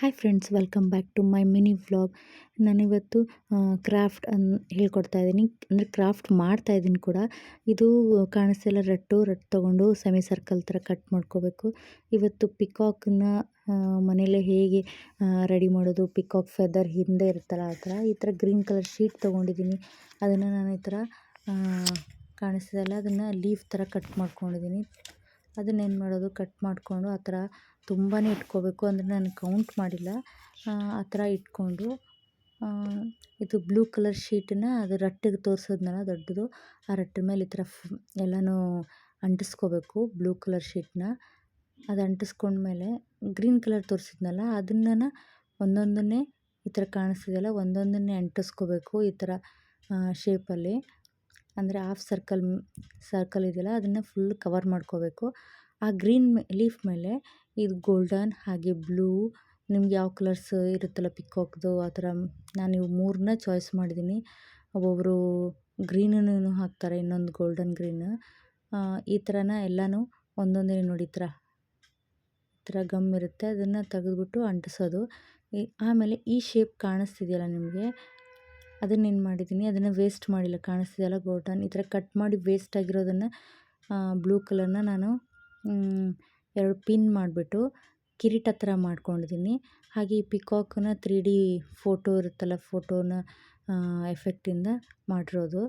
Hi friends, welcome back to my mini vlog. ನಾನಿವತ್ತು craft ಹೇಳ್ಕೊಡ್ತಾ ಇದ್ದೀನಿ, ಅಂದರೆ ಕ್ರಾಫ್ಟ್ ಮಾಡ್ತಾ ಇದ್ದೀನಿ ಕೂಡ. ಇದು ಕಾಣಿಸ್ತಿಲ್ಲ, ರಟ್ಟು ತೊಗೊಂಡು ಸೆಮಿ ಸರ್ಕಲ್ ಥರ ಕಟ್ ಮಾಡ್ಕೋಬೇಕು. ಇವತ್ತು ಪಿಕಾಕ್ನ ಮನೇಲೆ ಹೇಗೆ ರೆಡಿ ಮಾಡೋದು, ಪಿಕಾಕ್ ಫೆದರ್ ಹಿಂದೆ ಇರುತ್ತಲ್ಲ ಆ ಥರ, ಈ ಥರ ಗ್ರೀನ್ ಕಲರ್ ಶೀಟ್ ತೊಗೊಂಡಿದ್ದೀನಿ. ಅದನ್ನು ನಾನು ಈ ಥರ ಕಾಣಿಸ್ತಿದೆಯಲ್ಲ, ಅದನ್ನು ಲೀಫ್ ಥರ ಕಟ್ ಮಾಡ್ಕೊಂಡಿದ್ದೀನಿ. ಅದನ್ನೇನು ಮಾಡೋದು, ಕಟ್ ಮಾಡಿಕೊಂಡು ಆ ಥರ ತುಂಬಾ ಇಟ್ಕೋಬೇಕು, ಅಂದರೆ ನಾನು ಕೌಂಟ್ ಮಾಡಿಲ್ಲ. ಆ ಥರ ಇಟ್ಕೊಂಡು ಇದು ಬ್ಲೂ ಕಲರ್ ಶೀಟನ್ನು ಅದು ರಟ್ಟಿಗೆ ತೋರಿಸೋದ್ನಲ್ಲ ದೊಡ್ಡದು, ಆ ರಟ್ಟಿನ ಮೇಲೆ ಈ ಥರ ಎಲ್ಲನೂ ಅಂಟಿಸ್ಕೋಬೇಕು ಬ್ಲೂ ಕಲರ್ ಶೀಟನ್ನ. ಅದು ಅಂಟಿಸ್ಕೊಂಡ್ಮೇಲೆ ಗ್ರೀನ್ ಕಲರ್ ತೋರಿಸಿದ್ನಲ್ಲ ಅದನ್ನು ಒಂದೊಂದನ್ನೇ ಈ ಥರ ಕಾಣಿಸ್ತಿದೆಯಲ್ಲ ಒಂದೊಂದನ್ನೇ ಅಂಟಿಸ್ಕೋಬೇಕು ಈ ಥರ ಶೇಪಲ್ಲಿ. ಅಂದರೆ ಹಾಫ್ ಸರ್ಕಲ್ ಇದೆಯಲ್ಲ ಅದನ್ನು ಫುಲ್ ಕವರ್ ಮಾಡ್ಕೋಬೇಕು. ಆ ಗ್ರೀನ್ ಲೀಫ್ ಮೇಲೆ ಇದು ಗೋಲ್ಡನ್ ಹಾಗೆ ಬ್ಲೂ, ನಿಮ್ಗೆ ಯಾವ ಕಲರ್ಸ್ ಇರುತ್ತಲ್ಲ ಪಿಕಾಕ್ದು ಆ ಥರ, ನಾನು ಇವು ಮೂರನ್ನ ಚಾಯ್ಸ್ ಮಾಡಿದ್ದೀನಿ. ಒಬ್ಬೊಬ್ಬರು ಗ್ರೀನನ್ನು ಹಾಕ್ತಾರೆ, ಇನ್ನೊಂದು ಗೋಲ್ಡನ್ ಗ್ರೀನ್. ಈ ಥರನ ಎಲ್ಲನೂ ಒಂದೊಂದೇ ನೋಡಿ ಈ ಥರ ಗಮ್ ಇರುತ್ತೆ, ಅದನ್ನು ತೆಗೆದುಬಿಟ್ಟು ಅಂಟಿಸೋದು. ಆಮೇಲೆ ಈ ಶೇಪ್ ಕಾಣಿಸ್ತಿದೆಯಲ್ಲ ನಿಮಗೆ, ಅದನ್ನೇನು ಮಾಡಿದ್ದೀನಿ, ಅದನ್ನು ವೇಸ್ಟ್ ಮಾಡಿಲ್ಲ, ಕಾಣಿಸ್ತಿದೆಯಲ್ಲ ಗೋಲ್ಡನ್. ಈ ಥರ ಕಟ್ ಮಾಡಿ ವೇಸ್ಟ್ ಆಗಿರೋದನ್ನು ಬ್ಲೂ ಕಲರ್ನ ನಾನು 2 ಪಿನ್ ಮಾಡಿಬಿಟ್ಟು ಕಿರೀಟ ಥರ ಮಾಡ್ಕೊಂಡಿದ್ದೀನಿ. ಹಾಗೆ ಈ ಪಿಕಾಕ್ನ 3D ಫೋಟೋ ಇರುತ್ತಲ್ಲ, ಫೋಟೋನ ಎಫೆಕ್ಟಿಂದ ಮಾಡಿರೋದು.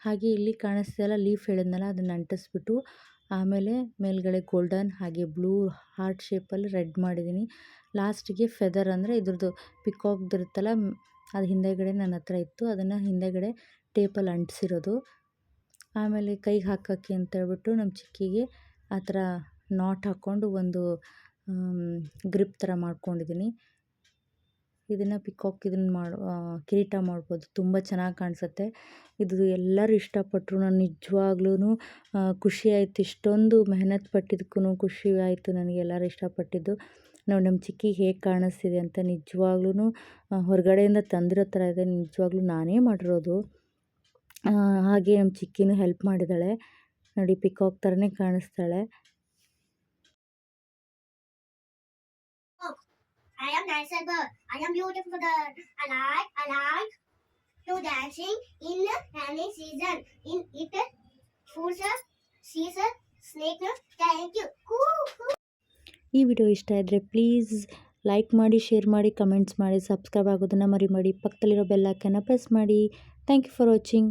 ಹಾಗೆ ಇಲ್ಲಿ ಕಾಣಿಸ್ತಿದೆಯಲ್ಲ ಲೀಫ್ ಹೇಳಿದ್ನಲ್ಲ, ಅದನ್ನು ಅಂಟಿಸ್ಬಿಟ್ಟು ಆಮೇಲೆ ಮೇಲ್ಗಡೆ ಗೋಲ್ಡನ್ ಹಾಗೆ ಬ್ಲೂ ಹಾರ್ಟ್ ಶೇಪಲ್ಲಿ ರೆಡ್ ಮಾಡಿದ್ದೀನಿ. ಲಾಸ್ಟಿಗೆ ಫೆದರ್, ಅಂದರೆ ಇದ್ರದ್ದು ಪಿಕಾಕ್ದಿರುತ್ತಲ್ಲ ಅದು ಹಿಂದೆಗಡೆ ನನ್ನ ಹತ್ರ ಇತ್ತು, ಅದನ್ನು ಹಿಂದೆಗಡೆ ಟೇಪಲ್ಲಿ ಅಂಟಿಸಿರೋದು. ಆಮೇಲೆ ಕೈಗೆ ಹಾಕೋಕ್ಕೆ ಅಂತೇಳ್ಬಿಟ್ಟು ನಮ್ಮ ಚಿಕ್ಕಿಗೆ ಆ ಥರ ನಾಟ್ ಹಾಕ್ಕೊಂಡು ಒಂದು ಗ್ರಿಪ್ ಥರ ಮಾಡ್ಕೊಂಡಿದ್ದೀನಿ. ಇದನ್ನು ಪಿಕಾಕ್ ಕಿರೀಟ ಮಾಡ್ಬೋದು, ತುಂಬ ಚೆನ್ನಾಗಿ ಕಾಣಿಸುತ್ತೆ. ಇದು ಎಲ್ಲರೂ ಇಷ್ಟಪಟ್ಟರು, ನಾನು ನಿಜವಾಗ್ಲೂ ಖುಷಿ ಆಯಿತು. ಇಷ್ಟೊಂದು ಮೆಹನತ್ ಪಟ್ಟಿದ್ದಕ್ಕೂ ಖುಷಿ ಆಯಿತು ನನಗೆ, ಎಲ್ಲರೂ ಇಷ್ಟಪಟ್ಟಿದ್ದು. ನೋಡಿ ನಮ್ಮ ಚಿಕ್ಕಿಗೆ ಹೇಗೆ ಕಾಣಿಸ್ತಿದೆ ಅಂತ, ನಿಜವಾಗ್ಲೂ ಹೊರಗಡೆಯಿಂದ ತಂದಿರೋ ಥರ ಇದೆ, ನಿಜವಾಗ್ಲೂ ನಾನೇ ಮಾಡಿರೋದು. ಹಾಗೆ ನಮ್ಮ ಚಿಕ್ಕಿನೂ ಹೆಲ್ಪ್ ಮಾಡಿದ್ದಾಳೆ ನೋಡಿ, ಪಿಕಾಕ್ ಥರನೇ ಕಾಣಿಸ್ತಾಳೆ. I am nicer bird. I am beautiful bird. I like to dancing in rainy season. In it, fruits, seeds, snake. Thank you. ಈ ವಿಡಿಯೋ ಇಷ್ಟ ಇದ್ದರೆ ಪ್ಲೀಸ್ ಲೈಕ್ ಮಾಡಿ, ಶೇರ್ ಮಾಡಿ, ಕಮೆಂಟ್ಸ್ ಮಾಡಿ, ಸಬ್ಸ್ಕ್ರೈಬ್ ಆಗೋದನ್ನು ಮರಿಬೇಡಿ. ಪಕ್ಕದಲ್ಲಿರೋ ಬೆಲ್ ಐಕಾನ್ನ ಪ್ರೆಸ್ ಮಾಡಿ. Thank you for watching.